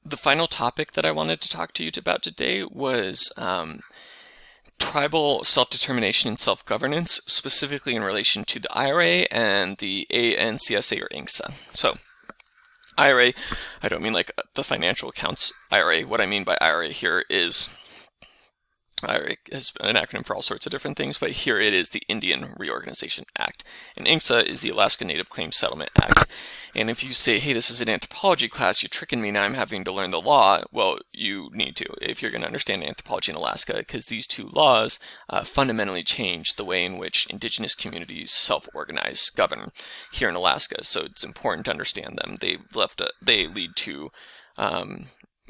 the final topic that I wanted to talk to you about today was tribal self-determination and self-governance, specifically in relation to the IRA and the ANCSA or INCSA. So, IRA, I don't mean like the financial accounts IRA. What I mean by IRA here is IRA is an acronym for all sorts of different things, but here it is the Indian Reorganization Act. And INCSA is the Alaska Native Claims Settlement Act. And if you say, hey, this is an anthropology class, you're tricking me, now I'm having to learn the law, well, you need to if you're going to understand anthropology in Alaska, because these two laws fundamentally change the way in which indigenous communities self-organize, govern here in Alaska. So it's important to understand them. They lead to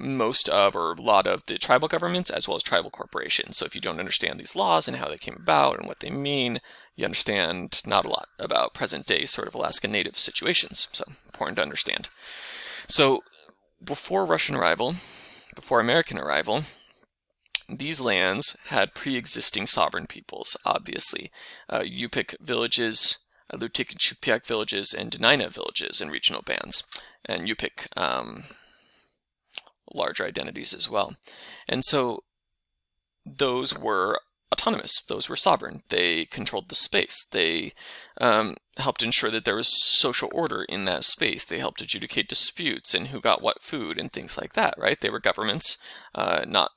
most of or a lot of the tribal governments as well as tribal corporations. So if you don't understand these laws and how they came about and what they mean, you understand not a lot about present day sort of Alaska Native situations. So important to understand. So before Russian arrival, before American arrival, these lands had pre-existing sovereign peoples, obviously. Yupik villages, Lutik and Chupiak villages, and Dena'ina villages and regional bands. And Yupik larger identities as well. And so those were autonomous, those were sovereign. They controlled the space. They helped ensure that there was social order in that space. They helped adjudicate disputes and who got what food and things like that, right? They were governments, not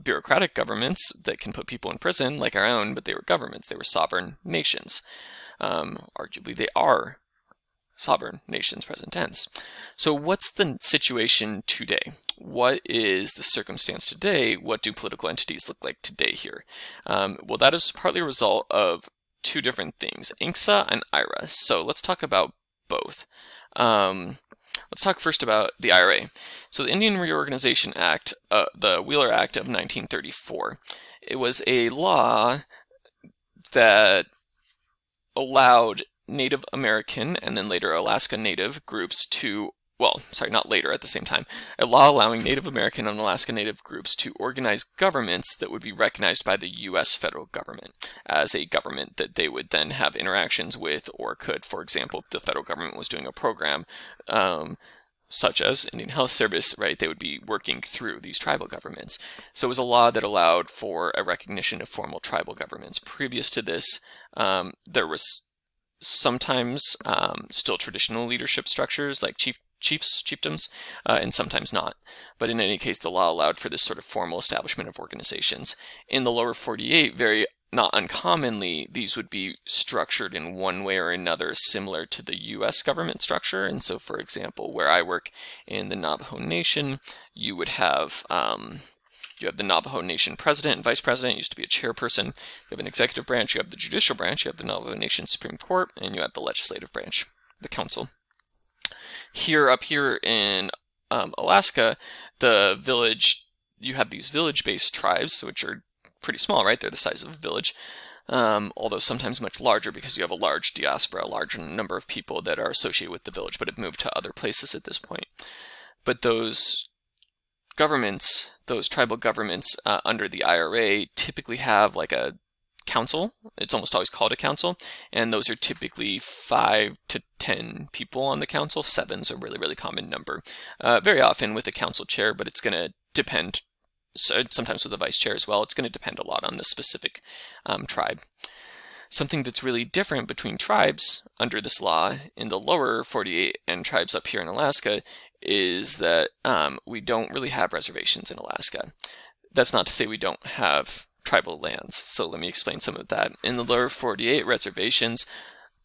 bureaucratic governments that can put people in prison like our own, but they were governments. They were sovereign nations. Arguably, they are sovereign nations, present tense. So what's the situation today? What is the circumstance today? What do political entities look like today here? Well, that is partly a result of two different things, INCSA and IRA. So let's talk about both. Let's talk first about the IRA. So the Indian Reorganization Act, the Wheeler Act of 1934, it was a law that allowed Native American and then later Alaska Native groups to, well, sorry, not later, at the same time, a law allowing Native American and Alaska Native groups to organize governments that would be recognized by the U.S. federal government as a government that they would then have interactions with or could, for example, if the federal government was doing a program such as Indian Health Service, right, they would be working through these tribal governments. So it was a law that allowed for a recognition of formal tribal governments. Previous to this, there was sometimes still traditional leadership structures like chiefdoms, and sometimes not. But in any case, the law allowed for this sort of formal establishment of organizations. In the lower 48, very not uncommonly, these would be structured in one way or another similar to the U.S. government structure. And so, for example, where I work in the Navajo Nation, you would have you have the Navajo Nation president and vice president, used to be a chairperson. You have an executive branch, you have the judicial branch, you have the Navajo Nation Supreme Court, and you have the legislative branch, the council. Up here in Alaska, the village, you have these village-based tribes, which are pretty small, right? They're the size of a village, although sometimes much larger because you have a large diaspora, a large number of people that are associated with the village but have moved to other places at this point. But those governments, those tribal governments under the IRA typically have like a council. It's almost always called a council, and those are typically 5 to 10 people on the council. 7's a really, really common number. Very often with a council chair, but it's going to depend, sometimes with a vice chair as well. It's going to depend a lot on the specific tribe. Something that's really different between tribes under this law in the lower 48 and tribes up here in Alaska is that we don't really have reservations in Alaska. That's not to say we don't have tribal lands. So let me explain some of that. In the lower 48, reservations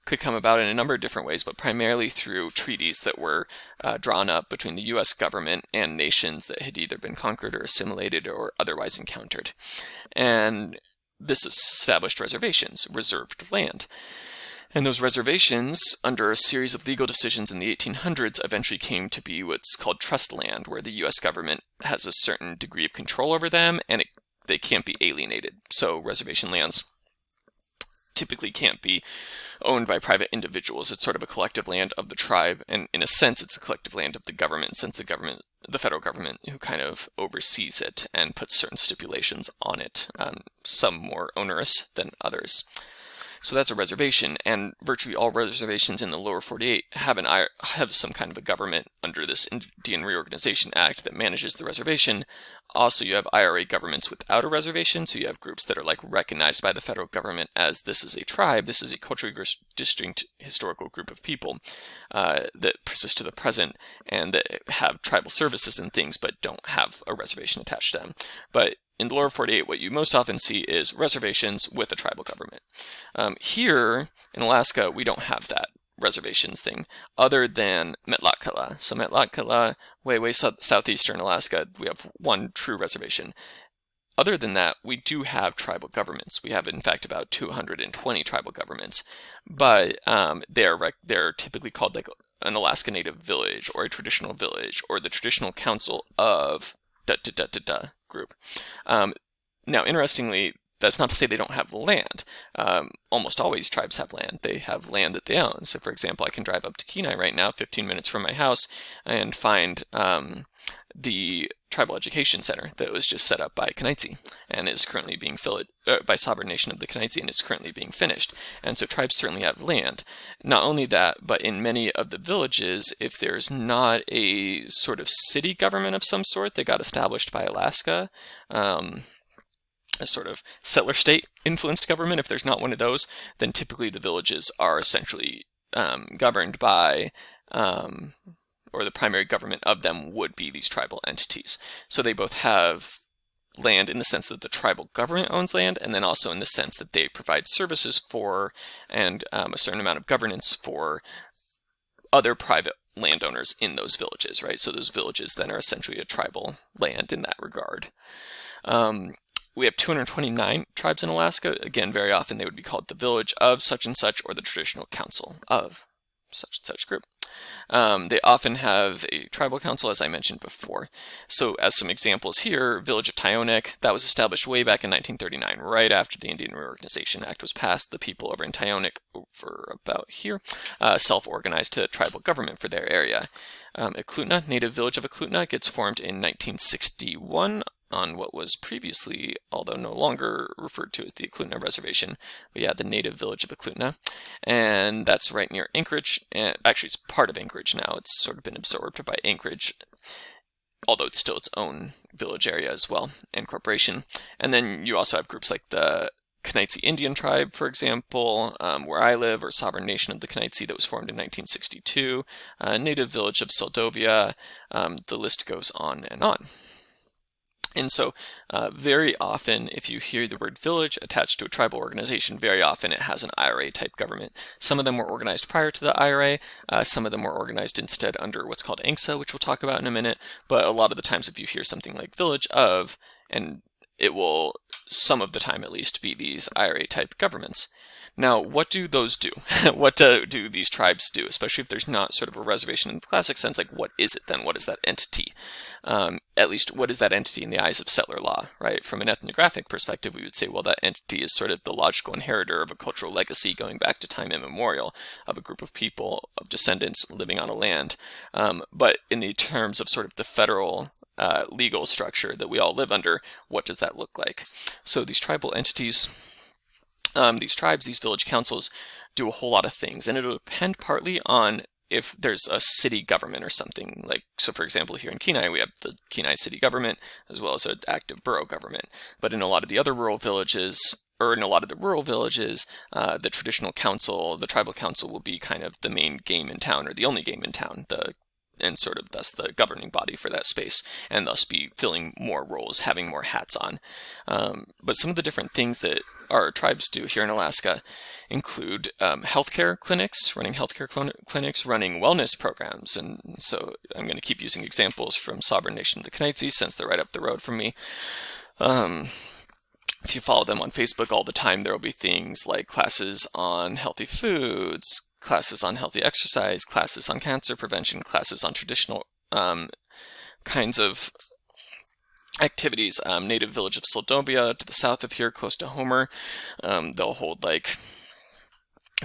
could come about in a number of different ways, but primarily through treaties that were drawn up between the U.S. government and nations that had either been conquered or assimilated or otherwise encountered. And this established reservations, reserved land. And those reservations, under a series of legal decisions in the 1800s, eventually came to be what's called trust land, where the U.S. government has a certain degree of control over them, and they can't be alienated. So reservation lands typically can't be owned by private individuals. It's sort of a collective land of the tribe, and in a sense, it's a collective land of the government, since the federal government, who kind of oversees it and puts certain stipulations on it, some more onerous than others. So that's a reservation, and virtually all reservations in the lower 48 have some kind of a government under this Indian Reorganization Act that manages the reservation. Also, you have IRA governments without a reservation, so you have groups that are like recognized by the federal government as this is a tribe, this is a culturally distinct historical group of people that persist to the present and that have tribal services and things but don't have a reservation attached to them. But in the lower 48, what you most often see is reservations with a tribal government. Here in Alaska, we don't have that reservations thing, other than Metlakatla. So Metlakatla, way southeastern Alaska, we have one true reservation. Other than that, we do have tribal governments. We have, in fact, about 220 tribal governments, but they're typically called like an Alaska Native village or a traditional village or the traditional council of group. Now, interestingly, that's not to say they don't have land. Almost always tribes have land. They have land that they own. So, for example, I can drive up to Kenai right now, 15 minutes from my house, and find the Tribal Education Center that was just set up by Kenaitze and is currently being filled by Sovereign Nation of the Kenaitze and is currently being finished. And so tribes certainly have land. Not only that, but in many of the villages, if there's not a sort of city government of some sort that got established by Alaska, a sort of settler state influenced government, if there's not one of those, then typically the villages are essentially governed by, or the primary government of them would be these tribal entities. So they both have land in the sense that the tribal government owns land, and then also in the sense that they provide services for and a certain amount of governance for other private landowners in those villages, right? So those villages then are essentially a tribal land in that regard. We have 229 tribes in Alaska. Again, very often they would be called the village of such and such or the traditional council of such and such group. They often have a tribal council, as I mentioned before. So as some examples here, village of Tyonek, that was established way back in 1939, right after the Indian Reorganization Act was passed. The people over in Tyonek, over about here, self-organized to tribal government for their area. Eklutna, native village of Eklutna, gets formed in 1961 on what was previously, although no longer referred to as the Eklutna Reservation, but yeah, the native village of Eklutna, and that's right near Anchorage, and actually it's part of Anchorage now. It's sort of been absorbed by Anchorage, although it's still its own village area as well, and corporation. And then you also have groups like the Kenaitze Indian tribe, for example, where I live, or Sovereign Nation of the Kenaitze that was formed in 1962, native village of Soldovia, the list goes on and on. And so very often, if you hear the word village attached to a tribal organization, very often it has an IRA type government. Some of them were organized prior to the IRA. Some of them were organized instead under what's called ANCSA, which we'll talk about in a minute. But a lot of the times if you hear something like village of, and it will, some of the time at least, be these IRA type governments. Now, what do those do? What do these tribes do? Especially if there's not sort of a reservation in the classic sense, like what is it then? What is that entity? At least, what is that entity in the eyes of settler law, right? From an ethnographic perspective, we would say, well, that entity is sort of the logical inheritor of a cultural legacy going back to time immemorial of a group of people, of descendants living on a land. But in the terms of sort of the federal legal structure that we all live under, what does that look like? So these tribal entities, these tribes, these village councils, do a whole lot of things, and it'll depend partly on if there's a city government or something. Like, so for example, here in Kenai, we have the Kenai city government as well as an active borough government. But in a lot of the other rural villages, or in a lot of the rural villages, the traditional council, the tribal council, will be kind of the main game in town, or the only game in town, and sort of thus the governing body for that space, and thus be filling more roles, having more hats on. But some of the different things that our tribes do here in Alaska include healthcare clinics, running healthcare clinics, running wellness programs. And so I'm going to keep using examples from Sovereign Nation of the Kenaitze since they're right up the road from me. If you follow them on Facebook all the time, there will be things like classes on healthy foods, classes on healthy exercise, classes on cancer prevention, classes on traditional kinds of activities. Native village of Soldovia to the south of here, close to Homer, they'll hold like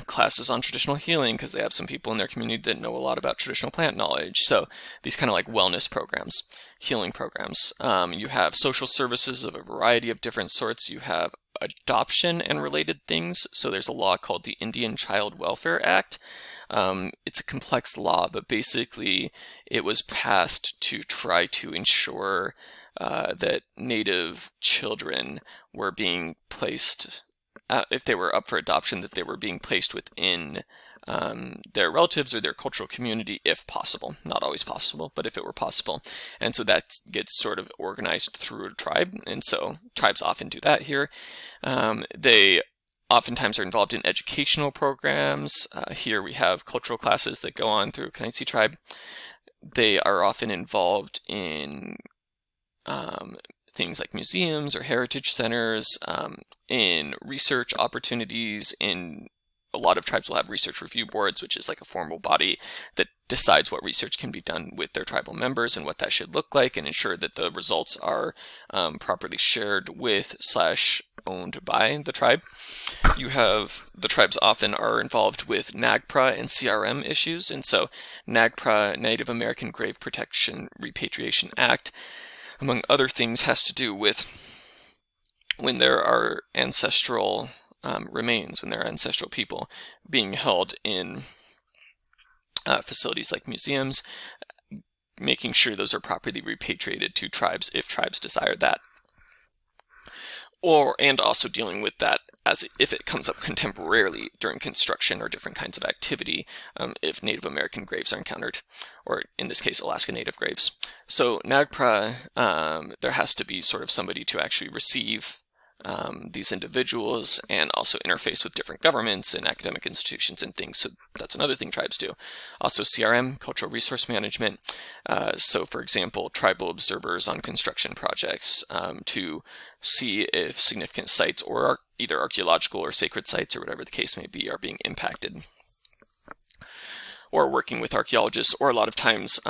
classes on traditional healing because they have some people in their community that know a lot about traditional plant knowledge. So these kind of like wellness programs, healing programs. You have social services of a variety of different sorts. You have adoption and related things. So there's a law called the Indian Child Welfare Act. It's a complex law, but basically it was passed to try to ensure that Native children were being placed, if they were up for adoption, that they were being placed within their relatives or their cultural community, if possible. Not always possible, but if it were possible. And so that gets sort of organized through a tribe. And so tribes often do that here. They oftentimes are involved in educational programs. Here we have cultural classes that go on through Kanaitsi tribe. They are often involved in things like museums or heritage centers, in research opportunities. In a lot of tribes will have research review boards, which is like a formal body that decides what research can be done with their tribal members and what that should look like, and ensure that the results are properly shared with / owned by the tribe. You have the tribes often are involved with NAGPRA and CRM issues, and so NAGPRA, Native American Grave Protection Repatriation Act, among other things, has to do with when there are ancestral remains, when there are ancestral people being held in facilities like museums, making sure those are properly repatriated to tribes if tribes desire that. And also dealing with that as if it comes up contemporarily during construction or different kinds of activity, if Native American graves are encountered, or in this case, Alaska Native graves. So NAGPRA, there has to be sort of somebody to actually receive these individuals and also interface with different governments and academic institutions and things. So that's another thing tribes do. Also CRM, cultural resource management. So for example, tribal observers on construction projects to see if significant sites or either archaeological or sacred sites or whatever the case may be are being impacted. Or working with archaeologists, or a lot of times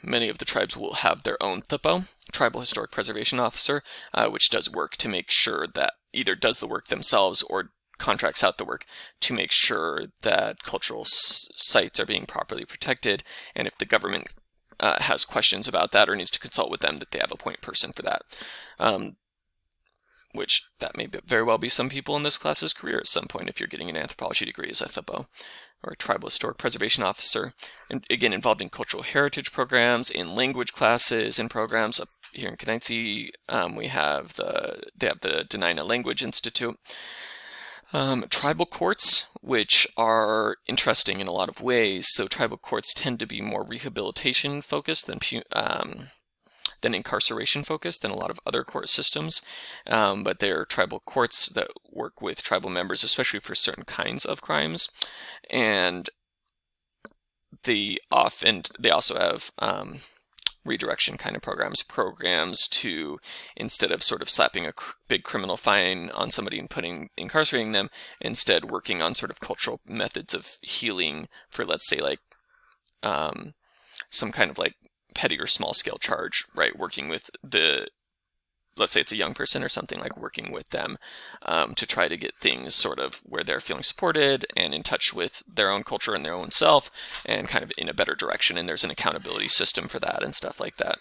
many of the tribes will have their own THPO, Tribal Historic Preservation Officer, which does work to make sure that either does the work themselves or contracts out the work to make sure that cultural sites are being properly protected, and if the government has questions about that or needs to consult with them, that they have a point person for that. Which that may very well be some people in this class's career at some point if you're getting an anthropology degree as a THPO, or a Tribal Historic Preservation Officer. And again, involved in cultural heritage programs, in language classes and programs. Up here in Kanaitsi, they have the Dena'ina Language Institute. Tribal courts, which are interesting in a lot of ways. So tribal courts tend to be more rehabilitation focused than incarceration focused than a lot of other court systems, but they're tribal courts that work with tribal members, especially for certain kinds of crimes, and they also have redirection kind of programs to, instead of sort of slapping a big criminal fine on somebody and incarcerating them, instead working on sort of cultural methods of healing for, let's say, like some kind of like petty or small scale charge, right? Working with let's say it's a young person or something, like working with them to try to get things sort of where they're feeling supported and in touch with their own culture and their own self and kind of in a better direction. And there's an accountability system for that and stuff like that.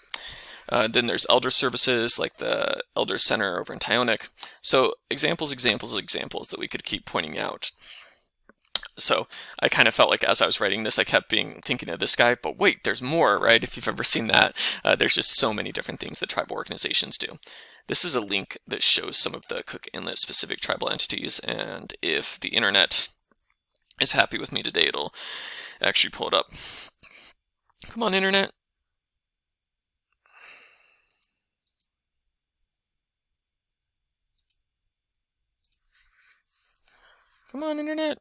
Then there's elder services like the Elder Center over in Tyonek. So examples that we could keep pointing out. So I kind of felt like as I was writing this, I kept thinking of this guy, but wait, there's more, right? If you've ever seen that, there's just so many different things that tribal organizations do. This is a link that shows some of the Cook Inlet specific tribal entities, and if the internet is happy with me today, it'll actually pull it up. Come on, internet. Come on, internet.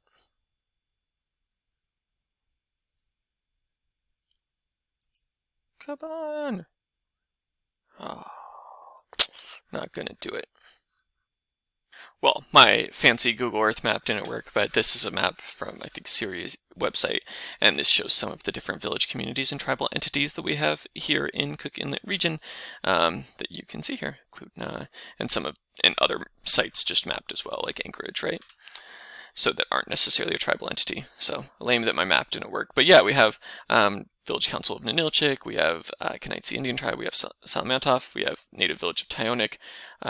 Come on. Oh, not gonna do it. Well, my fancy Google Earth map didn't work, but this is a map from, I think, Siri's website, and this shows some of the different village communities and tribal entities that we have here in Cook Inlet region that you can see here, Clutna, and other sites just mapped as well, like Anchorage, right? So that aren't necessarily a tribal entity. So lame that my map didn't work. But yeah, we have Village Council of Ninilchik, we have Kenaitze Indian Tribe, we have Salamantoff, we have Native Village of Tyonek,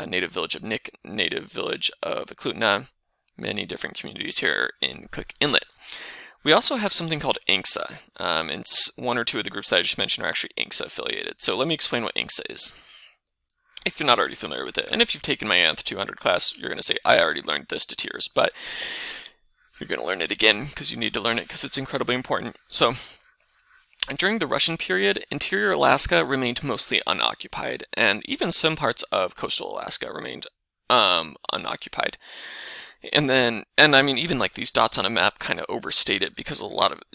Native Village of Nick, Native Village of Eklutna, many different communities here in Cook Inlet. We also have something called ANCSA, and one or two of the groups that I just mentioned are actually ANCSA affiliated. So let me explain what ANCSA is, if you're not already familiar with it. And if you've taken my Anth 200 class, you're going to say, I already learned this to tears, but you're going to learn it again because you need to learn it because it's incredibly important. So during the Russian period, interior Alaska remained mostly unoccupied, and even some parts of coastal Alaska remained unoccupied. And I mean, even like these dots on a map kind of overstate it because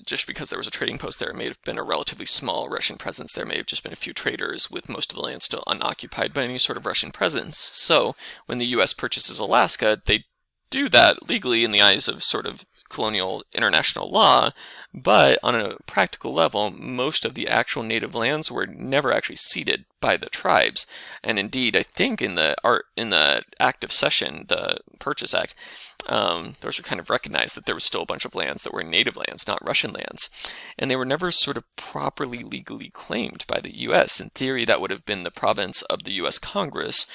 just because there was a trading post there, it may have been a relatively small Russian presence. There may have just been a few traders with most of the land still unoccupied by any sort of Russian presence. So when the U.S. purchases Alaska, they do that legally in the eyes of sort of colonial international law, but on a practical level, most of the actual native lands were never actually ceded by the tribes. And indeed, I think in the Act of Cession, the Purchase Act, those were kind of recognized that there was still a bunch of lands that were native lands, not Russian lands. And they were never sort of properly legally claimed by the U.S. In theory, that would have been the province of the U.S. Congress.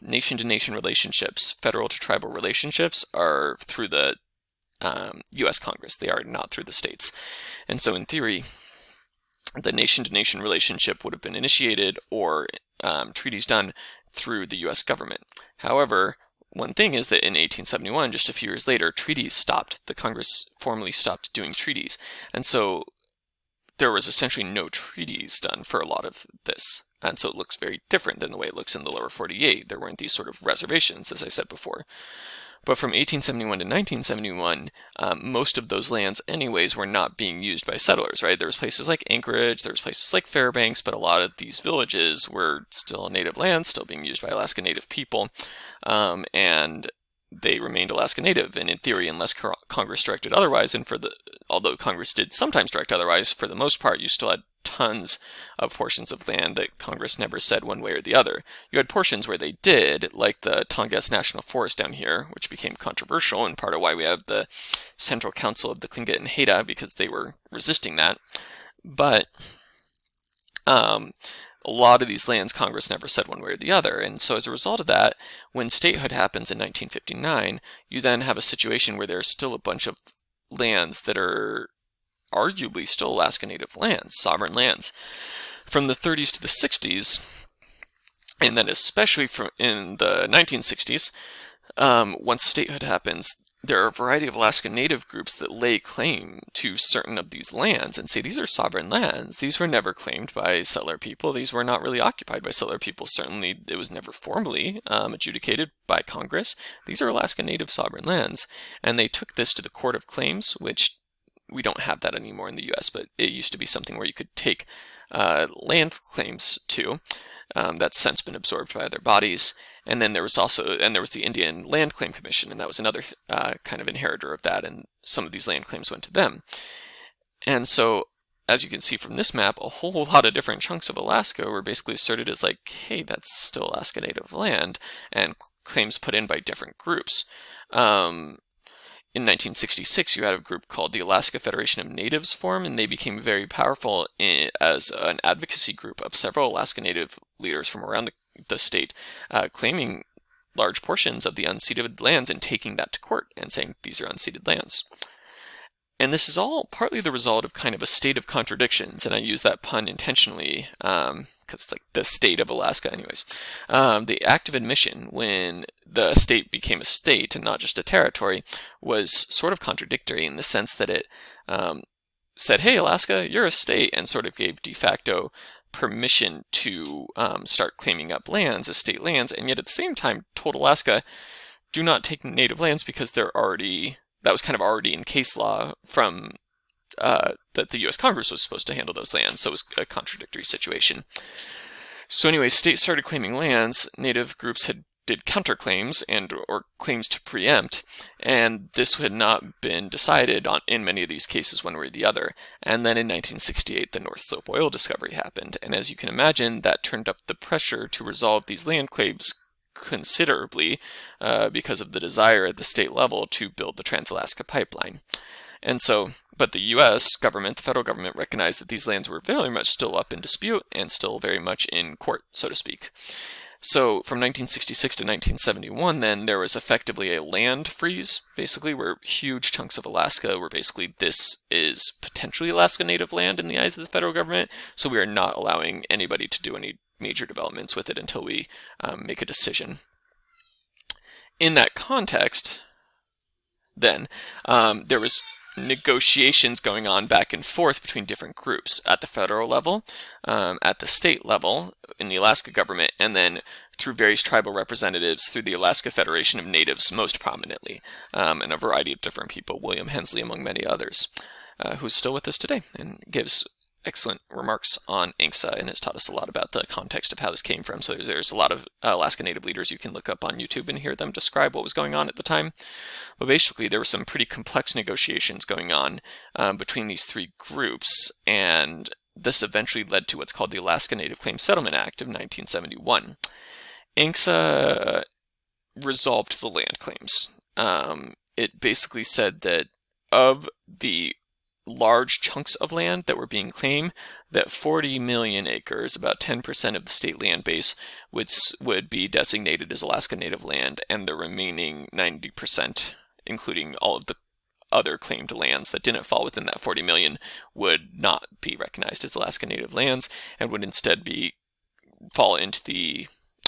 Nation-to-nation relationships, federal to tribal relationships, are through the U.S. Congress. They are not through the states. And so in theory, the nation-to-nation relationship would have been initiated or treaties done through the U.S. government. However, one thing is that in 1871, just a few years later, treaties stopped. The Congress formally stopped doing treaties. And so there was essentially no treaties done for a lot of this. And so it looks very different than the way it looks in the lower 48. There weren't these sort of reservations, as I said before. But from 1871 to 1971, most of those lands anyways were not being used by settlers, right? There was places like Anchorage, there was places like Fairbanks, but a lot of these villages were still native lands, still being used by Alaska Native people, and they remained Alaska Native. And in theory, unless Congress directed otherwise, although Congress did sometimes direct otherwise, for the most part, you still had tons of portions of land that Congress never said one way or the other. You had portions where they did, like the Tongass National Forest down here, which became controversial and part of why we have the Central Council of the Tlingit and Haida, because they were resisting that. But a lot of these lands Congress never said one way or the other. And so as a result of that, when statehood happens in 1959, you then have a situation where there's still a bunch of lands that are arguably still Alaska Native lands, sovereign lands, from the 30s to the 60s, and then especially in the 1960s, once statehood happens, there are a variety of Alaska Native groups that lay claim to certain of these lands and say these are sovereign lands. These were never claimed by settler people. These were not really occupied by settler people. Certainly, it was never formally adjudicated by Congress. These are Alaska Native sovereign lands. And they took this to the Court of Claims, which we don't have that anymore in the U.S., but it used to be something where you could take land claims to. That's since been absorbed by other bodies. And then there was the Indian Land Claim Commission, and that was another kind of inheritor of that, and some of these land claims went to them. And so, as you can see from this map, a whole lot of different chunks of Alaska were basically asserted as like, hey, that's still Alaska Native land, and claims put in by different groups. In 1966, you had a group called the Alaska Federation of Natives form, and they became very powerful as an advocacy group of several Alaska Native leaders from around the state, claiming large portions of the unceded lands and taking that to court and saying these are unceded lands. And this is all partly the result of kind of a state of contradictions, and I use that pun intentionally because it's like the state of Alaska anyways. The Act of Admission, when the state became a state and not just a territory, was sort of contradictory in the sense that it said, hey, Alaska, you're a state, and sort of gave de facto permission to start claiming up lands as state lands, and yet at the same time told Alaska, do not take native lands because that was kind of already in case law from that the U.S. Congress was supposed to handle those lands, so it was a contradictory situation. So anyway, states started claiming lands, native groups did counterclaims or claims to preempt, and this had not been decided in many of these cases one way or the other. And then in 1968, the North Slope oil discovery happened, and as you can imagine, that turned up the pressure to resolve these land claims considerably because of the desire at the state level to build the Trans-Alaska Pipeline. And so, But the U.S. government, the federal government, recognized that these lands were very much still up in dispute and still very much in court, so to speak. So from 1966 to 1971, then there was effectively a land freeze, basically, where huge chunks of Alaska were basically, this is potentially Alaska Native land in the eyes of the federal government, so we are not allowing anybody to do any major developments with it until we make a decision. In that context, then, there was negotiations going on back and forth between different groups at the federal level, at the state level, in the Alaska government, and then through various tribal representatives through the Alaska Federation of Natives, most prominently, and a variety of different people, William Hensley among many others, who's still with us today and gives excellent remarks on ANCSA and has taught us a lot about the context of how this came from. So there's a lot of Alaska Native leaders you can look up on YouTube and hear them describe what was going on at the time. But basically, there were some pretty complex negotiations going on between these three groups, and this eventually led to what's called the Alaska Native Claims Settlement Act of 1971. ANCSA resolved the land claims. It basically said that of the large chunks of land that were being claimed, that 40 million acres, about 10% of the state land base, would be designated as Alaska Native land, and the remaining 90%, including all of the other claimed lands that didn't fall within that 40 million, would not be recognized as Alaska Native lands and would instead fall into the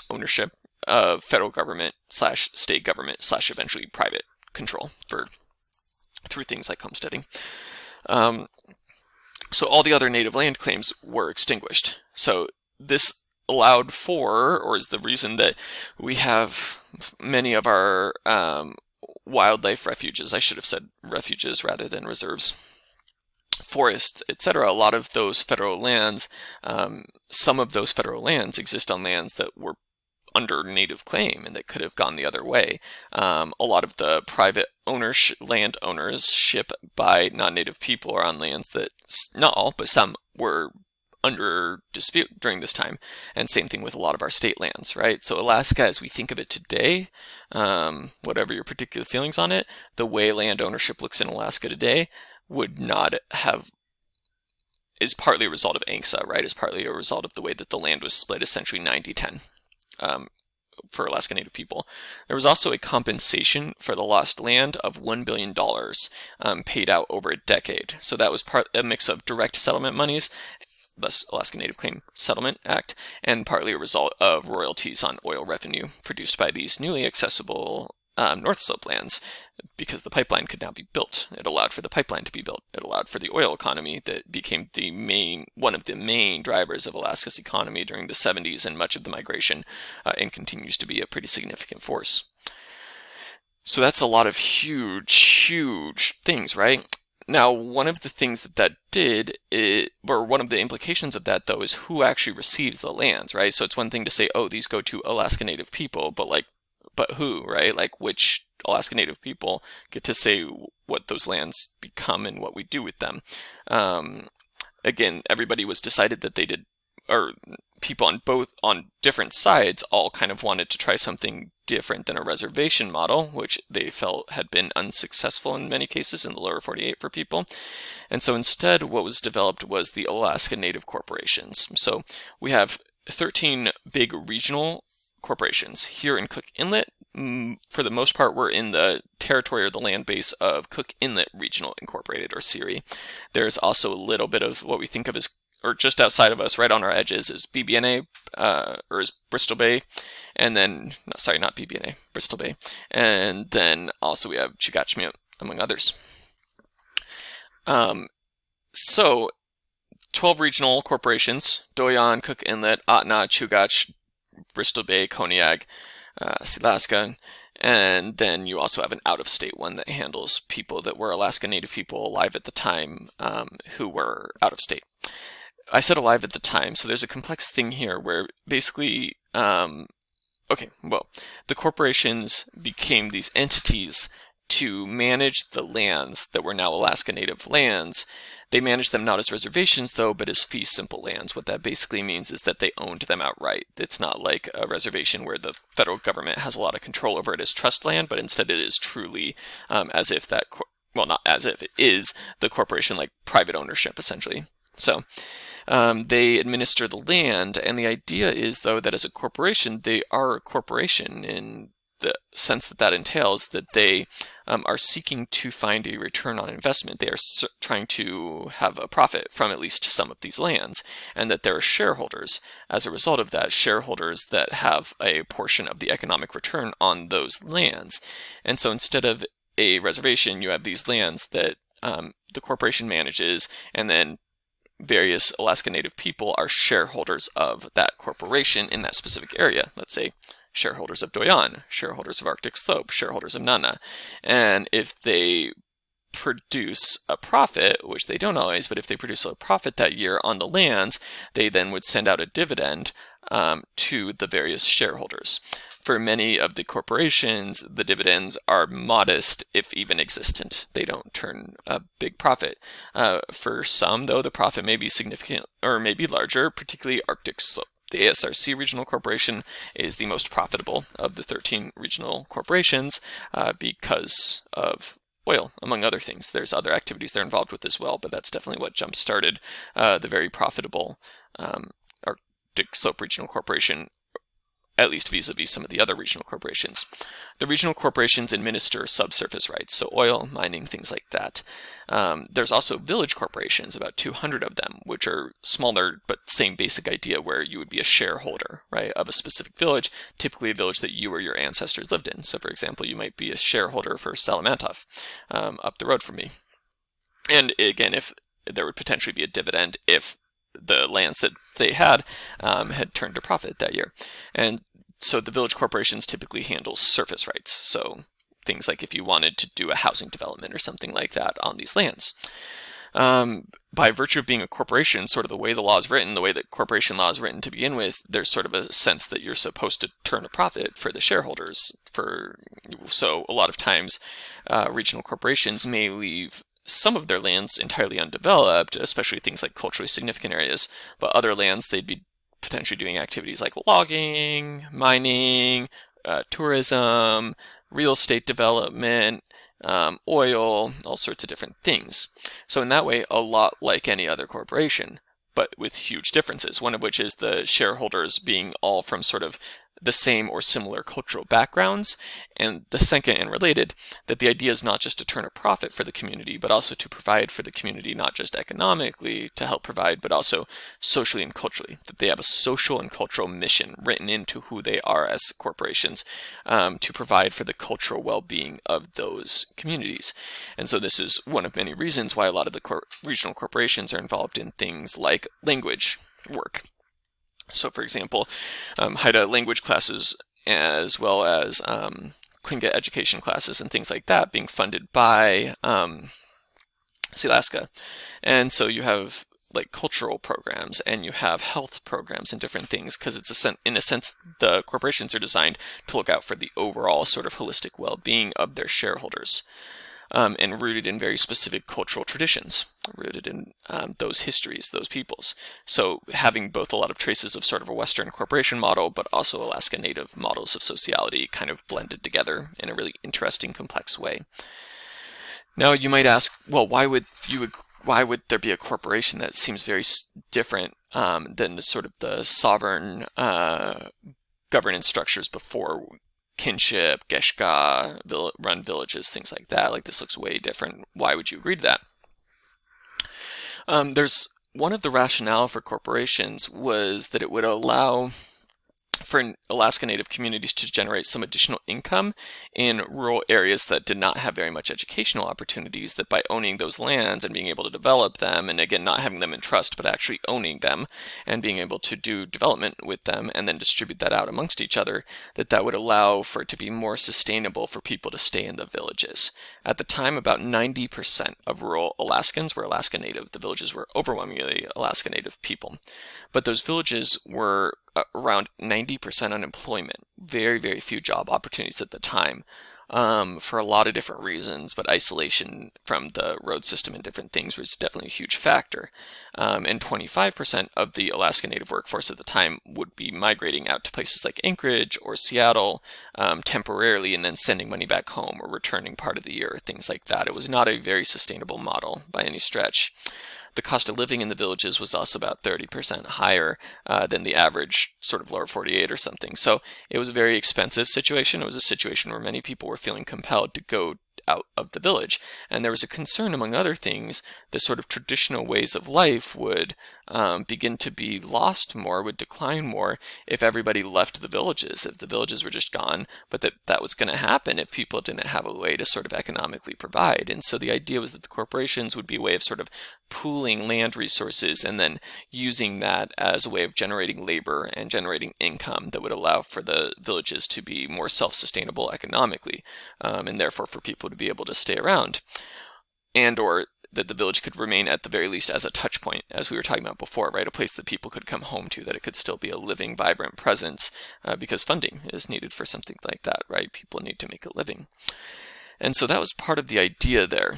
ownership of federal government / state government / eventually private control through things like homesteading. So all the other native land claims were extinguished. So this allowed for, or is the reason that we have many of our wildlife refuges, I should have said refuges rather than reserves, forests, etc. A lot of those federal lands, some of those federal lands exist on lands that were under native claim and that could have gone the other way. A lot of the private land ownership by non-native people are on lands that, not all, but some were under dispute during this time. And same thing with a lot of our state lands, right? So Alaska, as we think of it today, whatever your particular feelings on it, the way land ownership looks in Alaska today would not have, is partly a result of ANCSA, right? Is partly a result of the way that the land was split, essentially 90-10. For Alaska Native people. There was also a compensation for the lost land of $1 billion paid out over a decade. So that was a mix of direct settlement monies, thus Alaska Native Claim Settlement Act, and partly a result of royalties on oil revenue produced by these newly accessible North Slope lands, because the pipeline could now be built. It allowed for the pipeline to be built. It allowed for the oil economy that became one of the main drivers of Alaska's economy during the 70s and much of the migration, and continues to be a pretty significant force. So that's a lot of huge things, right? Now, one of the things that did, or one of the implications of that, though, is who actually receives the lands, right? So it's one thing to say, oh, these go to Alaska Native people, but who, right? Like, which Alaska Native people get to say what those lands become and what we do with them. Again, everybody was decided that they did, or people on different sides all kind of wanted to try something different than a reservation model, which they felt had been unsuccessful in many cases in the lower 48 for people. And so instead, what was developed was the Alaska Native Corporations. So we have 13 big regional corporations here in Cook Inlet. For the most part, we're in the territory or the land base of Cook Inlet Regional Incorporated, or CIRI. There's also a little bit of what we think of as, or just outside of us, right on our edges, is BBNA, or is Bristol Bay, and then, not BBNA, Bristol Bay, and then also we have Chugachmewt, among others. So, 12 regional corporations: Doyon, Cook Inlet, Atna, Chugach, Bristol Bay, Koniag, Silaska, and then you also have an out-of-state one that handles people that were Alaska Native people alive at the time, who were out of state. I said alive at the time, so there's a complex thing here where basically, the corporations became these entities to manage the lands that were now Alaska Native lands. They managed them not as reservations, though, but as fee simple lands. What that basically means is that they owned them outright. It's not like a reservation where the federal government has a lot of control over it as trust land, but instead it is truly as if that well, not as if, it is the corporation, like private ownership, essentially. So they administer the land, and the idea is, though, that as a corporation, they are a corporation in the sense that that entails that they are seeking to find a return on investment. They are trying to have a profit from at least some of these lands, and that there are shareholders as a result of that, shareholders that have a portion of the economic return on those lands. And so instead of a reservation, you have these lands that the corporation manages, and then various Alaska Native people are shareholders of that corporation in that specific area. Let's say shareholders of Doyan, shareholders of Arctic Slope, shareholders of Nana. And if they produce a profit, which they don't always, but if they produce a profit that year on the lands, they then would send out a dividend to the various shareholders. For many of the corporations, the dividends are modest, if even existent. They don't turn a big profit. For some, though, the profit may be significant or may be larger, particularly Arctic Slope. The ASRC Regional Corporation is the most profitable of the 13 regional corporations because of oil, among other things. There's other activities they're involved with as well, but that's definitely what jump-started the very profitable Arctic Slope Regional Corporation, at least vis-a-vis some of the other regional corporations. The regional corporations administer subsurface rights, so oil, mining, things like that. There's also village corporations, about 200 of them, which are smaller, but same basic idea, where you would be a shareholder, right, of a specific village, typically a village that you or your ancestors lived in. So for example, you might be a shareholder for Salamantov up the road from me. And again, if there would potentially be a dividend if the lands that they had turned a profit that year. And so the village corporations typically handle surface rights. So things like if you wanted to do a housing development or something like that on these lands. By virtue of being a corporation, sort of the way the law is written, the way that corporation law is written to begin with, there's sort of a sense that you're supposed to turn a profit for the shareholders. So a lot of times regional corporations may leave some of their lands entirely undeveloped, especially things like culturally significant areas, but other lands they'd be potentially doing activities like logging, mining, tourism, real estate development, oil, all sorts of different things. So in that way, a lot like any other corporation, but with huge differences, one of which is the shareholders being all from sort of the same or similar cultural backgrounds, and the second, and related, that the idea is not just to turn a profit for the community, but also to provide for the community, not just economically to help provide, but also socially and culturally, that they have a social and cultural mission written into who they are as corporations, to provide for the cultural well-being of those communities. And so this is one of many reasons why a lot of the regional corporations are involved in things like language work. So, for example, Haida language classes, as well as Tlingit education classes and things like that, being funded by Silaska. And so you have like cultural programs, and you have health programs and different things, because it's in a sense the corporations are designed to look out for the overall sort of holistic well-being of their shareholders. And rooted in very specific cultural traditions, rooted in those histories, those peoples. So having both a lot of traces of sort of a Western corporation model, but also Alaska Native models of sociality kind of blended together in a really interesting, complex way. Now you might ask, well, why would there be a corporation that seems very different than the sort of the sovereign governance structures before kinship, Geshka, run villages, things like that? Like, this looks way different. Why would you agree to that? There's one of the rationale for corporations was that it would allow for Alaska Native communities to generate some additional income in rural areas that did not have very much educational opportunities, that by owning those lands and being able to develop them, and again, not having them in trust, but actually owning them and being able to do development with them and then distribute that out amongst each other, that would allow for it to be more sustainable for people to stay in the villages. At the time, about 90% of rural Alaskans were Alaska Native. The villages were overwhelmingly Alaska Native people. But those villages were around 90% unemployment, very, very few job opportunities at the time. for a lot of different reasons, but isolation from the road system and different things was definitely a huge factor. And 25% of the Alaska Native workforce at the time would be migrating out to places like Anchorage or Seattle temporarily and then sending money back home or returning part of the year, things like that. It was not a very sustainable model by any stretch. The cost of living in the villages was also about 30% higher than the average sort of lower 48 or something. So it was a very expensive situation. It was a situation where many people were feeling compelled to go out of the village. And there was a concern, among other things, that sort of traditional ways of life would begin to be lost more, would decline more if everybody left the villages, if the villages were just gone, but that was going to happen if people didn't have a way to sort of economically provide. And so the idea was that the corporations would be a way of sort of pooling land resources and then using that as a way of generating labor and generating income that would allow for the villages to be more self-sustainable economically, and therefore for people to be able to stay around, and or that the village could remain at the very least as a touch point, as we were talking about before, right? A place that people could come home to, that it could still be a living, vibrant presence, because funding is needed for something like that, right? People need to make a living. And so that was part of the idea there.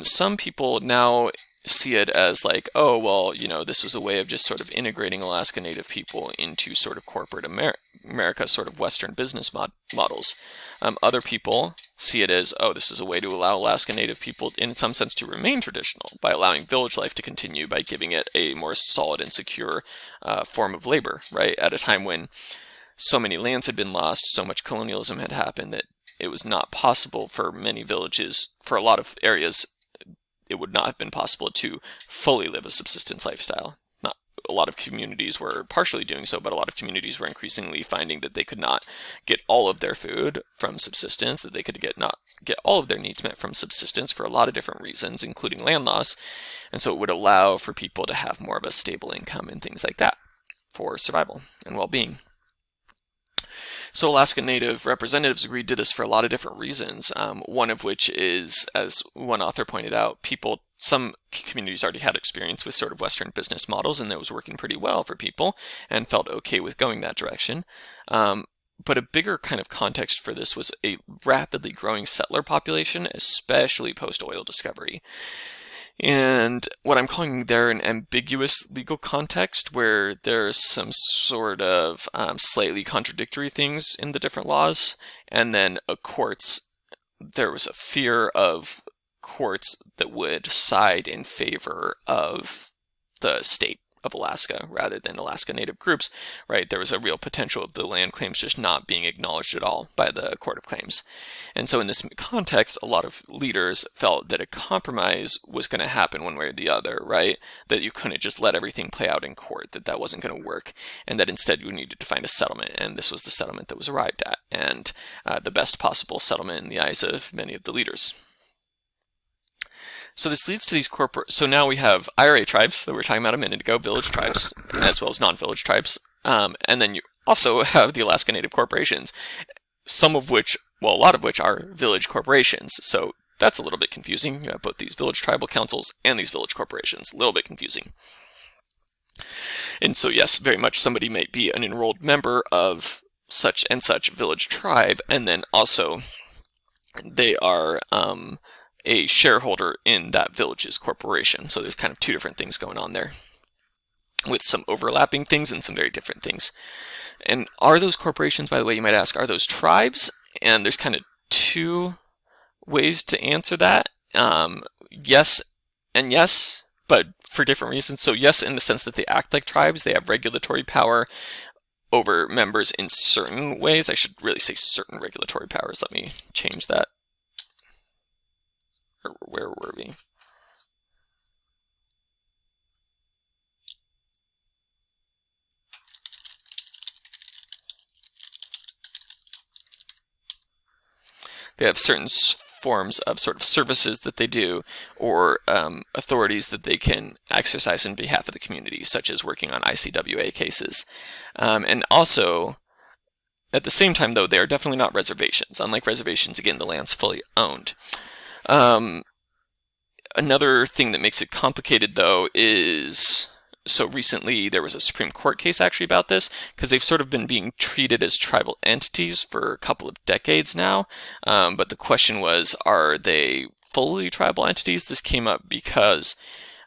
Some people now see it as like, oh, well, this was a way of just sort of integrating Alaska Native people into sort of corporate America, sort of Western business models. Other people see it as, oh, this is a way to allow Alaska Native people, in some sense, to remain traditional by allowing village life to continue, by giving it a more solid and secure form of labor, right? At a time when so many lands had been lost, so much colonialism had happened that it was not possible for many villages, for a lot of areas, it would not have been possible to fully live a subsistence lifestyle. Not a lot of communities were partially doing so, but a lot of communities were increasingly finding that they could not get all of their food from subsistence, that they could not get all of their needs met from subsistence for a lot of different reasons, including land loss. And so it would allow for people to have more of a stable income and things like that for survival and well-being. So Alaska Native representatives agreed to this for a lot of different reasons, one of which is, as one author pointed out, some communities already had experience with sort of Western business models, and that was working pretty well for people and felt okay with going that direction. But a bigger kind of context for this was a rapidly growing settler population, especially post-oil discovery. And what I'm calling there an ambiguous legal context, where there's some sort of slightly contradictory things in the different laws, and then there was a fear of courts that would side in favor of the state of Alaska rather than Alaska Native groups, right? There was a real potential of the land claims just not being acknowledged at all by the Court of Claims. And so in this context, a lot of leaders felt that a compromise was going to happen one way or the other, right? That you couldn't just let everything play out in court, that wasn't going to work, and that instead you needed to find a settlement, and this was the settlement that was arrived at, and the best possible settlement in the eyes of many of the leaders. So this leads to these so now we have IRA tribes that we were talking about a minute ago, village tribes, as well as non-village tribes. And then you also have the Alaska Native corporations, a lot of which are village corporations. So that's a little bit confusing. You have both these village tribal councils and these village corporations. A little bit confusing. And so yes, very much somebody might be an enrolled member of such and such village tribe, and then also they are a shareholder in that village's corporation. So there's kind of two different things going on there, with some overlapping things and some very different things. And are those corporations, by the way, you might ask, are those tribes? And there's kind of two ways to answer that. Yes and yes, but for different reasons. So yes, in the sense that they act like tribes, they have regulatory power over members in certain ways. I should really say certain regulatory powers. Let me change that. Or where were we? They have certain forms of sort of services that they do, or authorities that they can exercise in behalf of the community, such as working on ICWA cases. And also, at the same time, though, they are definitely not reservations. Unlike reservations, again, the land's fully owned. Another thing that makes it complicated, though, is so recently there was a Supreme Court case actually about this, because they've sort of been being treated as tribal entities for a couple of decades now. But the question was, are they fully tribal entities? This came up because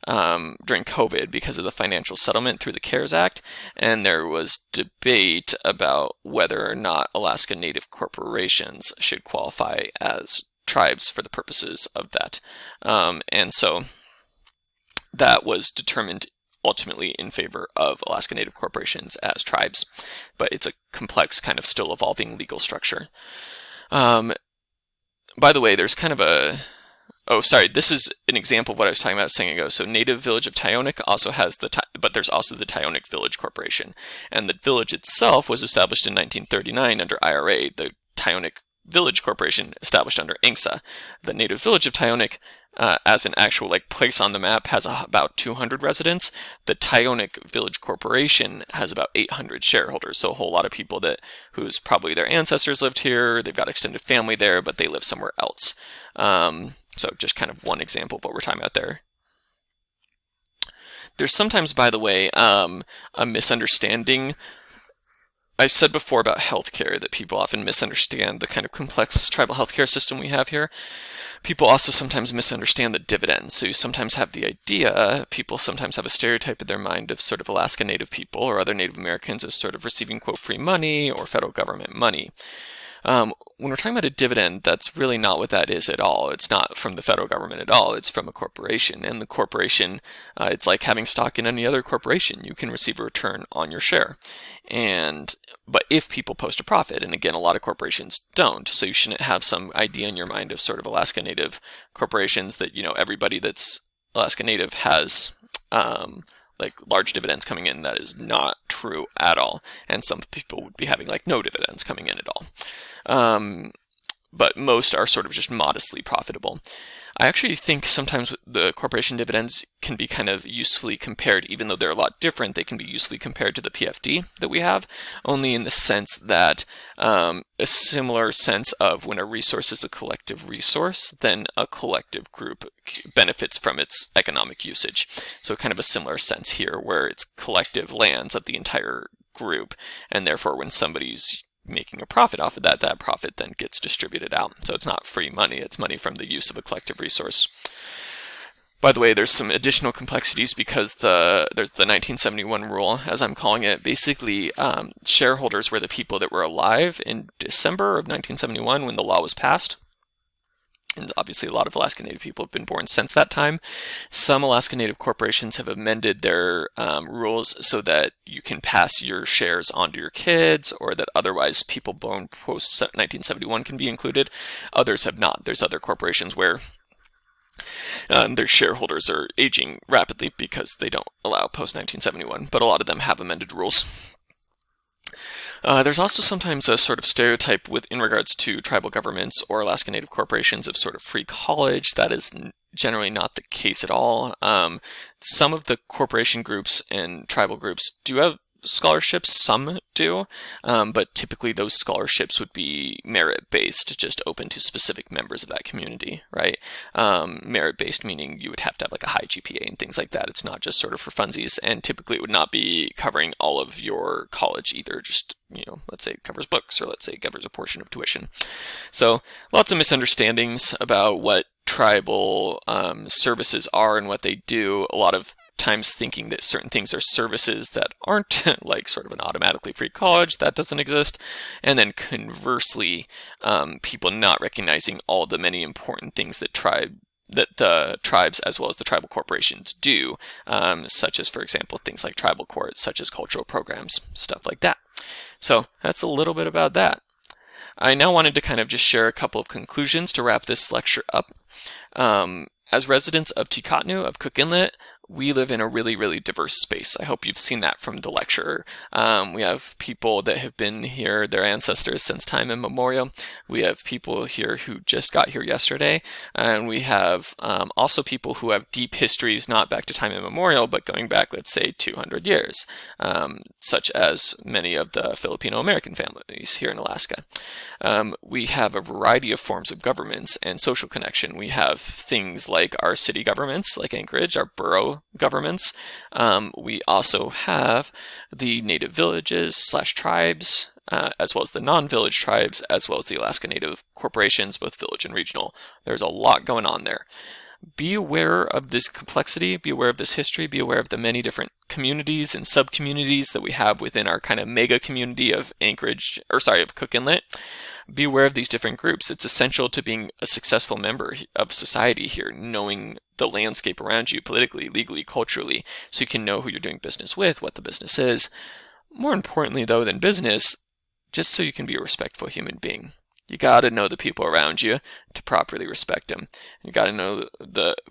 during COVID, because of the financial settlement through the CARES Act, and there was debate about whether or not Alaska Native corporations should qualify as tribes for the purposes of that. And so that was determined ultimately in favor of Alaska Native corporations as tribes, but it's a complex, kind of still evolving legal structure. By the way, there's kind of a Oh, sorry. This is an example of what I was talking about a second ago. So Native Village of Tyonek also has but there's also the Tyonek Village Corporation. And the village itself was established in 1939 under IRA. The Tyonek Village Corporation established under INCSA. The Native Village of Tyonek, as an actual place on the map, has about 200 residents. The Tyonek Village Corporation has about 800 shareholders. So a whole lot of people whose probably their ancestors lived here. They've got extended family there, but they live somewhere else. So just kind of one example of what we're talking about there. There's sometimes, by the way, a misunderstanding. I said before about healthcare that people often misunderstand the kind of complex tribal healthcare system we have here. People also sometimes misunderstand the dividends. So you sometimes have the idea, people sometimes have a stereotype in their mind of sort of Alaska Native people or other Native Americans as sort of receiving, quote, free money or federal government money. When we're talking about a dividend, that's really not what that is at all. It's not from the federal government at all. It's from a corporation. And the corporation, it's like having stock in any other corporation. You can receive a return on your share. But if people post a profit, and again, a lot of corporations don't, so you shouldn't have some idea in your mind of sort of Alaska Native corporations that, everybody that's Alaska Native has large dividends coming in. That is not true at all. And some people would be having no dividends coming in at all. But most are sort of just modestly profitable. I actually think sometimes the corporation dividends can be kind of usefully compared, even though they're a lot different, they can be usefully compared to the PFD that we have, only in the sense that a similar sense of when a resource is a collective resource, then a collective group benefits from its economic usage. So kind of a similar sense here, where it's collective lands of the entire group, and therefore when somebody's making a profit off of that, that profit then gets distributed out. So it's not free money, it's money from the use of a collective resource. By the way, there's some additional complexities because there's the 1971 rule, as I'm calling it. Basically, shareholders were the people that were alive in December of 1971 when the law was passed. And obviously a lot of Alaska Native people have been born since that time. Some Alaska Native corporations have amended their rules so that you can pass your shares on to your kids, or that otherwise people born post-1971 can be included. Others have not. There's other corporations where their shareholders are aging rapidly because they don't allow post-1971, but a lot of them have amended rules. There's also sometimes a sort of stereotype in regards to tribal governments or Alaska Native corporations of sort of free college. That is generally not the case at all. Some of the corporation groups and tribal groups do have scholarships, some do, but typically those scholarships would be merit-based, just open to specific members of that community, right? Merit-based meaning you would have to have a high GPA and things like that. It's not just sort of for funsies, and typically it would not be covering all of your college either, just, let's say it covers books, or let's say it covers a portion of tuition. So lots of misunderstandings about what tribal services are and what they do. A lot of times thinking that certain things are services that aren't, like sort of an automatically free college, that doesn't exist. And then conversely, people not recognizing all the many important things that the tribes as well as the tribal corporations do, such as, for example, things like tribal courts, such as cultural programs, stuff like that. So that's a little bit about that. I now wanted to kind of just share a couple of conclusions to wrap this lecture up. As residents of Tikotnu, of Cook Inlet, we live in a really, really diverse space. I hope you've seen that from the lecture. We have people that have been here, their ancestors, since time immemorial. We have people here who just got here yesterday. And we have also people who have deep histories, not back to time immemorial, but going back, let's say, 200 years, such as many of the Filipino-American families here in Alaska. We have a variety of forms of governments and social connection. We have things like our city governments, like Anchorage, our borough local governments. We also have the native villages / tribes, as well as the non-village tribes, as well as the Alaska Native corporations, both village and regional. There's a lot going on there. Be aware of this complexity, be aware of this history, be aware of the many different communities and sub-communities that we have within our kind of mega community of of Cook Inlet. Be aware of these different groups. It's essential to being a successful member of society here, knowing the landscape around you politically, legally, culturally, so you can know who you're doing business with, what the business is. More importantly, though, than business, just so you can be a respectful human being. You got to know the people around you to properly respect them. You got to know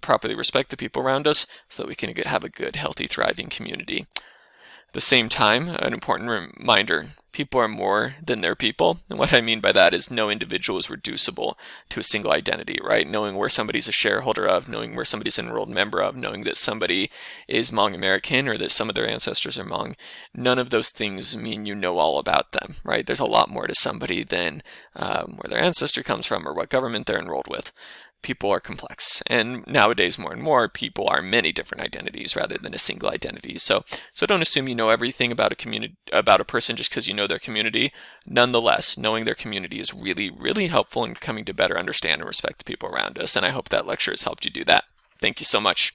properly respect the people around us so that we can have a good, healthy, thriving community. At the same time, an important reminder, people are more than their people. And what I mean by that is no individual is reducible to a single identity, right? Knowing where somebody's a shareholder of, knowing where somebody's an enrolled member of, knowing that somebody is Hmong American or that some of their ancestors are Hmong, none of those things mean you know all about them, right? There's a lot more to somebody than where their ancestor comes from or what government they're enrolled with. People are complex, and nowadays more and more people are many different identities rather than a single identity. So don't assume you know everything about a community, about a person, just because you know their community. Nonetheless, knowing their community is really, really helpful in coming to better understand and respect the people around us, and I hope that lecture has helped you do that. Thank you so much.